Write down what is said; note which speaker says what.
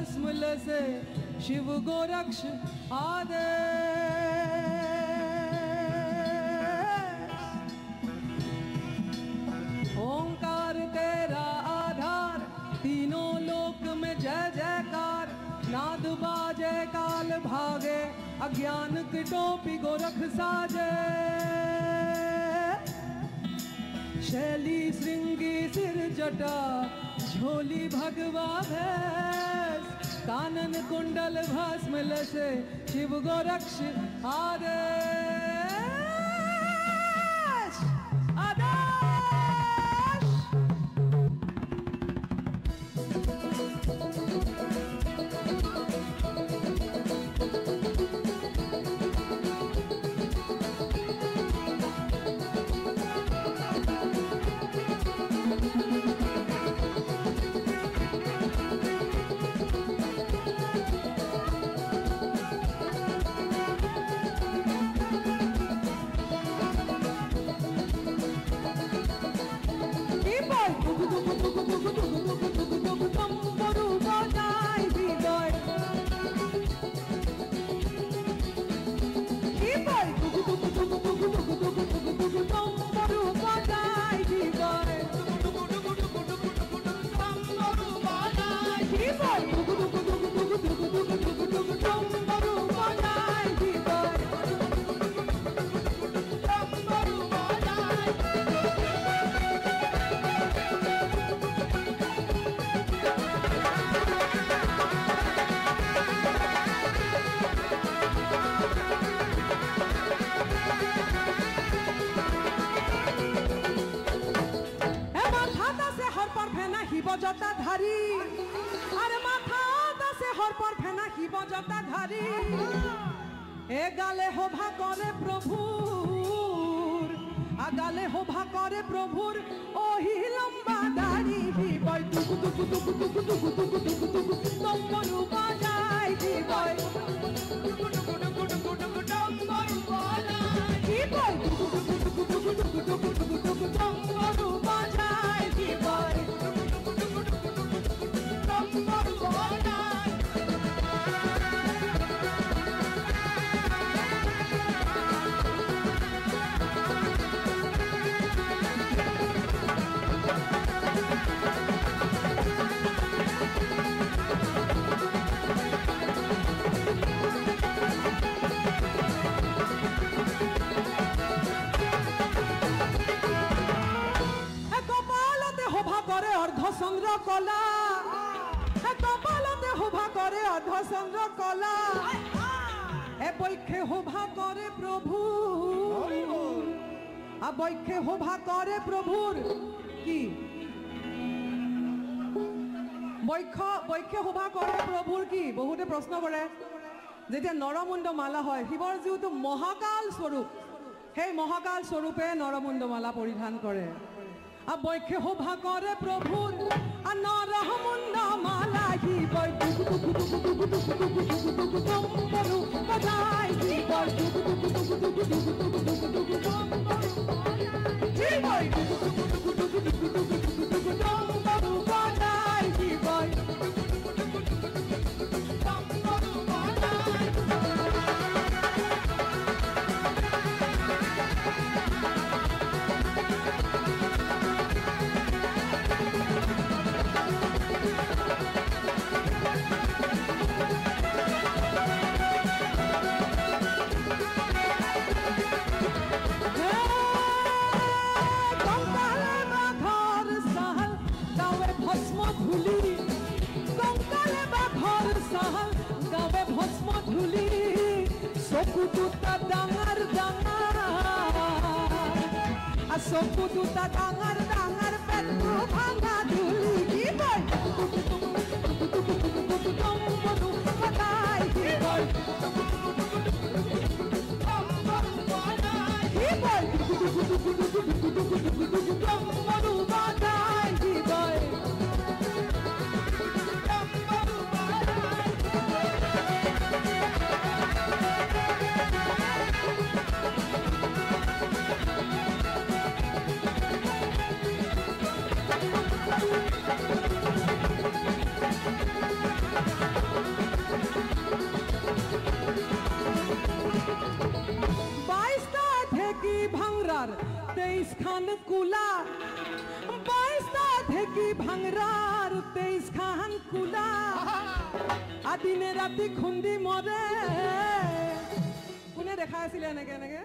Speaker 1: भस्म लसे शिव गोरक्ष आदेश। ओंकार तेरा आधार, तीनों लोक में जय जयकार। नाद बाजे काल भागे, अज्ञान की टोपी गोरख साजे। शैली श्रृंगी सिर जटा, झोली भगवा भैंस। कानन कुंडल भस्म लसे शिव गोरक्ष आदेश आदेश। जटाधारी, अरे माथा दसे हर पर फेना हिब जटाधारी। ए गाले होभा करे प्रभुर, आ गाले होभा करे प्रभुर ओही लंबा दाढ़ी। हिबय टुकु टुकु टुकु टुकु टुकु टुकु टुकु टुकु तंबरू बजाय। हिबय टुकु टुकु टुकु टुकु टुकु तंबरू बजाय। हिबय टुकु टुकु टुकु टुकु टुकु टुकु टुकु टुकु तंबरू बजाय। हिबय संग्रह कला, कपालते होभा करे अर्ध संग्रह कला। ए बैखे होभा करे प्रभुर, आ बैखे होभा करे प्रभुर की बैखे होभा करे प्रभुर की बहुते प्रश्न करे। जेতিয়া नरमुंड माला হয় শিৱৰ যিটো মহাকাল স্বৰূপ, সেই মহাকাল স্বৰূপে নৰমুণ্ড মালা পৰিধান কৰে। बैखे होभा करे प्रभुर नरमुंड माला। हिबय टुकु टुकु टुकु टुकु टुकु टुकु टुकु टुकु तंबरू बजाय। हिबय टुकु टुकु टुकु टुकु टुकु टुकु टुकु टुकु तंबरू बजाय। हिबय टुकु टुकु टुकु टुकु टुकु टुकु टुकु टुकु तंबरू बजाय। हिबय टुकु टुकु टुकु टुकु टुकु टुकु तंबरू बजाय। चकु दुटा डांगर डांगर चकु दुटा डांगर डांगर पेट्रो भांगा धुली की बोल बताई की बोल ভাংৰাৰ 23 খান কুলা 22টা ঢেকি ভাংৰাৰ 23 খান কুলা আদিনে ৰাতি খুন্দি মৰে কোনে দেখা আছিলে এনেকে এনেকে